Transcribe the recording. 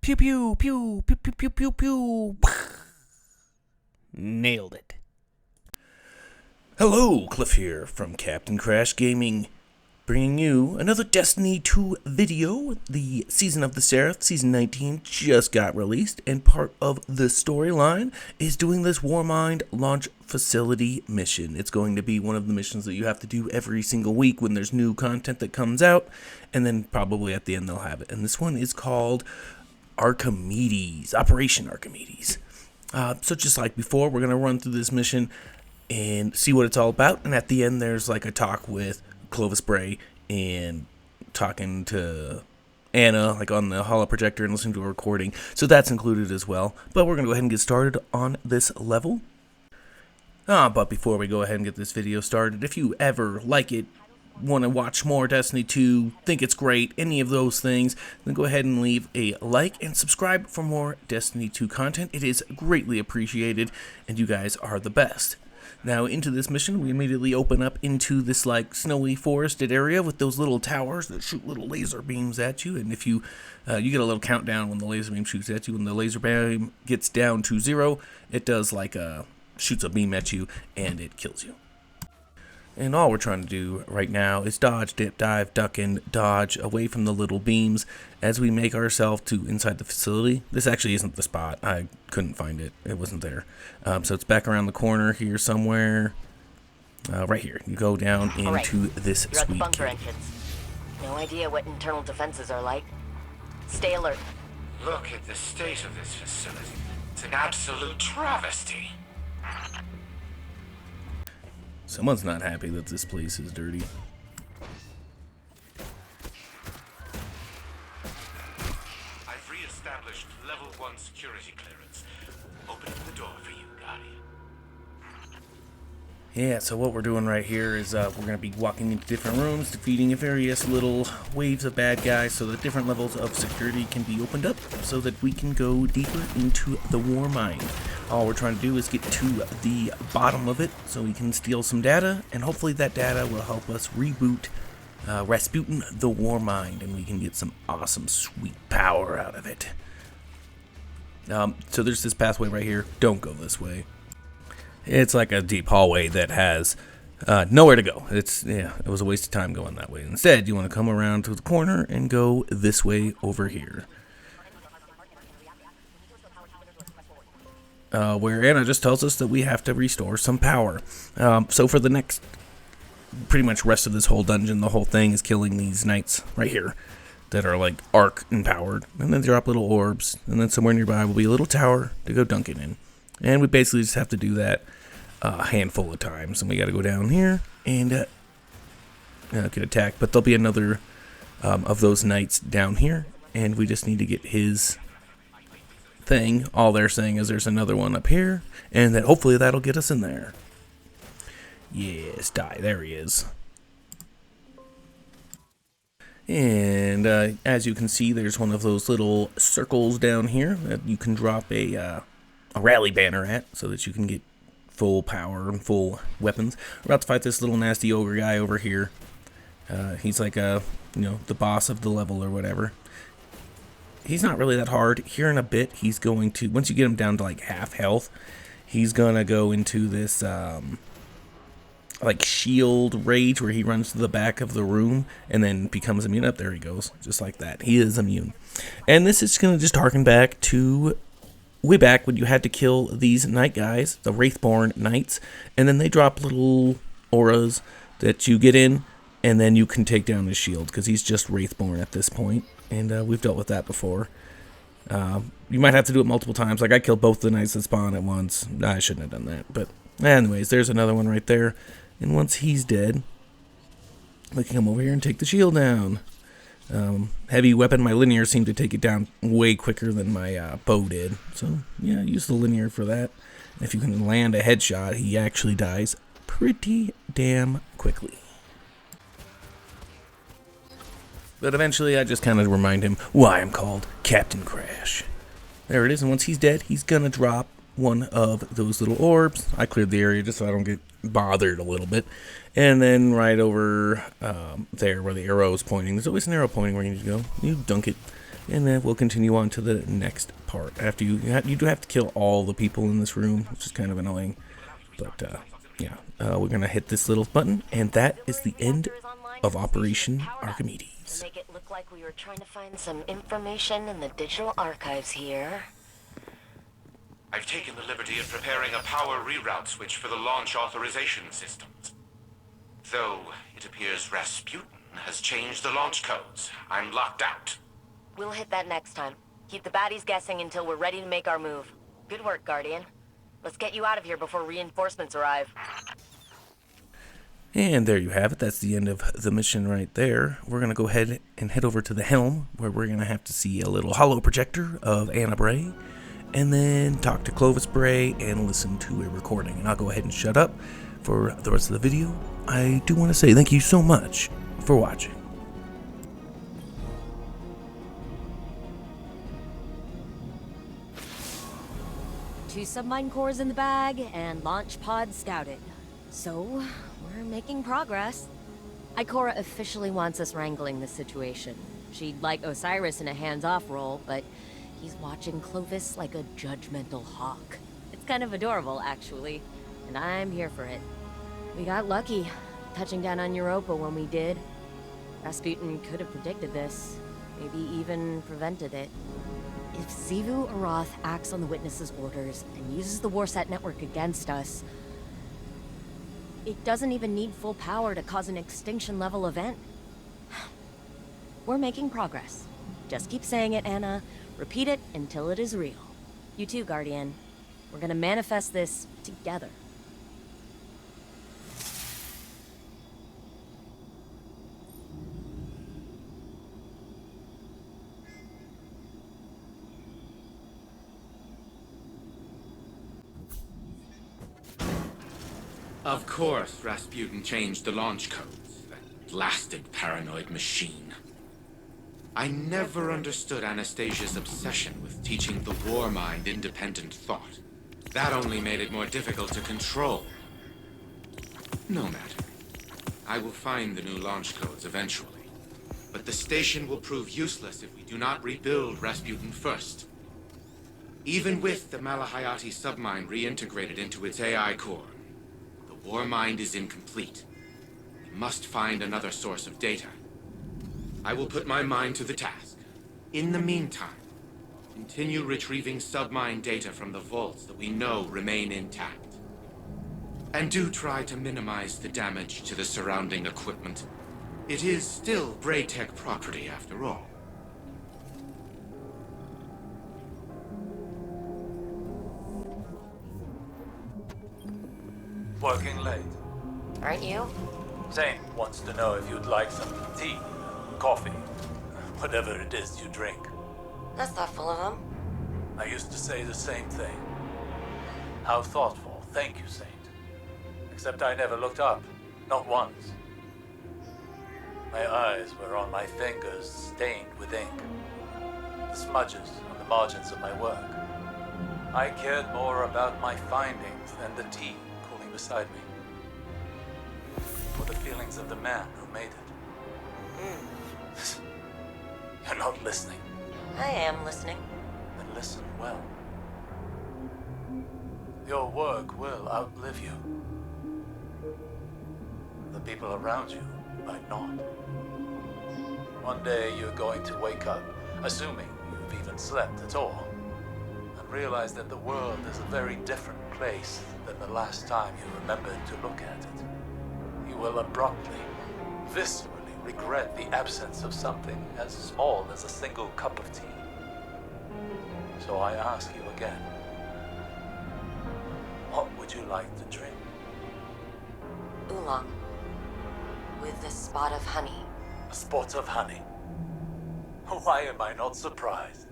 Pew pew pew pew pew pew pew pew. Nailed it. Hello, Cliff here from Captain Crash Gaming, bringing you another Destiny 2 video. The Season of the Seraph, Season 19, just got released, and part of the storyline is doing this Warmind launch facility mission. It's going to be one of the missions that you have to do every single week when there's new content that comes out, and then probably at the end they'll have it. And this one is called Archimedes, Operation Archimedes. So just like before, we're going to run through this mission and see what it's all about. And at the end, there's like a talk with Clovis Bray and talking to Anna, like on the holo projector, and listening to a recording. So that's included as well. But we're going to go ahead and get started on this level. But before we go ahead and get this video started, if you ever like it, want to watch more Destiny 2, think it's great, any of those things, then go ahead and leave a like and subscribe for more Destiny 2 content. It is greatly appreciated, and you guys are the best. Now, into this mission, we immediately open up into this, like, snowy forested area with those little towers that shoot little laser beams at you. And if you get a little countdown when the laser beam shoots at you. When the laser beam gets down to 0, it does, like, shoots a beam at you, and it kills you. And all we're trying to do right now is dodge, dip, dive, duck, and dodge away from the little beams as we make ourselves to inside the facility. This actually isn't the spot. I couldn't find it. It wasn't there. So it's back around the corner here somewhere. Right here. You go down into this You're at the sweet bunker cave. entrance. No idea what internal defenses are like. Stay alert. Look at the state of this facility. It's an absolute travesty. Someone's not happy that this place is dirty. I've re-established level 1 security clearance. Opening the door for you, Guardian. Yeah, so what we're doing right here is we're going to be walking into different rooms, defeating various little waves of bad guys so that different levels of security can be opened up so that we can go deeper into the Warmind. All we're trying to do is get to the bottom of it so we can steal some data, and hopefully that data will help us reboot Rasputin the Warmind, and we can get some awesome, sweet power out of it. So there's this pathway right here. Don't go this way. It's like a deep hallway that has nowhere to go. It was a waste of time going that way. Instead, you want to come around to the corner and go this way over here. Where Anna just tells us that we have to restore some power. So for the next, pretty much rest of this whole dungeon, the whole thing is killing these knights right here that are like arc empowered. And then drop little orbs. And then somewhere nearby will be a little tower to go dunking in. And we basically just have to do that a handful of times. And we got to go down here and get attacked. But there'll be another of those knights down here. And we just need to get his thing. All they're saying is there's another one up here. And that hopefully that'll get us in there. Yes, die. There he is. And as you can see, there's one of those little circles down here that you can drop a rally banner at so that you can get full power and full weapons. We're about to fight this little nasty ogre guy over here. He's like the boss of the level or whatever. He's not really that hard. Here in a bit, he's going to, once you get him down to like half health, he's gonna go into this like shield rage where he runs to the back of the room and then becomes immune. Up there he goes, just like that. He is immune. And this is gonna just harken back to way back when you had to kill these knight guys, the Wraithborn knights, and then they drop little auras that you get in, and then you can take down his shield, because he's just Wraithborn at this point, and we've dealt with that before. You might have to do it multiple times. Like, I killed both the knights that spawn at once. I shouldn't have done that, but anyways, there's another one right there, and once he's dead, we can come over here and take the shield down. Heavy weapon, my linear seemed to take it down way quicker than my bow did. So, yeah, use the linear for that. If you can land a headshot, he actually dies pretty damn quickly. But eventually, I just kind of remind him why I'm called Captain Crash. There it is, and once he's dead, he's gonna drop one of those little orbs. I cleared the area just so I don't get bothered a little bit. And then right over there where the arrow is pointing, there's always an arrow pointing where you need to go. You dunk it. and then we'll continue on to the next part. After you do have to kill all the people in this room, which is kind of annoying. But yeah, we're gonna hit this little button, and that is the end of Operation Archimedes. To make it look like we were trying to find some information in the digital archives here. I've taken the liberty of preparing a power reroute switch for the launch authorization systems. Though it appears Rasputin has changed the launch codes. I'm locked out. We'll hit that next time. Keep the baddies guessing until we're ready to make our move. Good work, Guardian. Let's get you out of here before reinforcements arrive. And there you have it. That's the end of the mission right there. We're going to go ahead and head over to the helm, where we're going to have to see a little holo projector of Anna Bray, and then talk to Clovis Bray and listen to a recording. And I'll go ahead and shut up for the rest of the video. I do want to say thank you so much for watching. Two submine cores in the bag and launch pod scouted. So, we're making progress. Ikora officially wants us wrangling this situation. She'd like Osiris in a hands-off role, but he's watching Clovis like a judgmental hawk. It's kind of adorable, actually, and I'm here for it. We got lucky, touching down on Europa when we did. Rasputin could have predicted this, maybe even prevented it. If Sivu Arath acts on the witness's orders and uses the Warsat network against us, it doesn't even need full power to cause an extinction-level event. We're making progress. Just keep saying it, Anna. Repeat it until it is real. You too, Guardian. We're gonna manifest this together. Of course, Rasputin changed the launch codes. That blasted paranoid machine. I never understood Anastasia's obsession with teaching the war mind independent thought. That only made it more difficult to control. No matter. I will find the new launch codes eventually. But the station will prove useless if we do not rebuild Rasputin first. Even with the Malahayati submine reintegrated into its AI core, the war mind is incomplete. We must find another source of data. I will put my mind to the task. In the meantime, continue retrieving submine data from the vaults that we know remain intact. And do try to minimize the damage to the surrounding equipment. It is still Braytech property after all. Working late. Aren't you? Zane wants to know if you'd like some tea, coffee, whatever it is you drink. That's thoughtful of him. I used to say the same thing. How thoughtful. Thank you, Saint. Except I never looked up. Not once. My eyes were on my fingers stained with ink. The smudges on the margins of my work. I cared more about my findings than the tea cooling beside me. Or the feelings of the man who made it. You're not listening. I am listening. Then listen well. Your work will outlive you. The people around you might not. One day you're going to wake up, assuming you've even slept at all, and realize that the world is a very different place than the last time you remembered to look at it. You will abruptly, viscerally regret the absence of something as small as a single cup of tea. So I ask you again, what would you like to drink? Oolong. With a spot of honey. A spot of honey. Why am I not surprised?